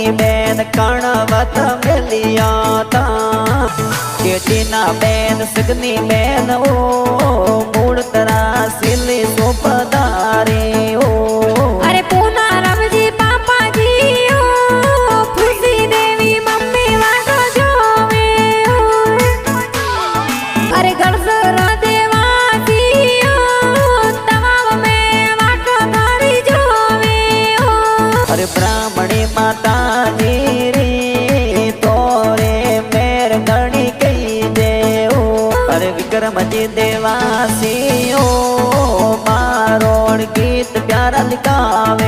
સગની બેન કણવત મેલિયા તા કેટીના બેન સગની બેન ઓ મૂળ તરા સિલી સોપદારે ઓ અરે પૂના રમજી પાપાજી ઓ ખુશી દેવી મમ્મી વાટો જોવે અરે ગળસર દેવાજી ઓ તમામ મે વાટો મારી જોવે અરે બ્રાહ્મણી માતાજી રે તોરે મેર ગણી કહી દેવો અરે વિક્રમજી દેવાસીઓ મારોડ ગીત પ્યારા લિખાવે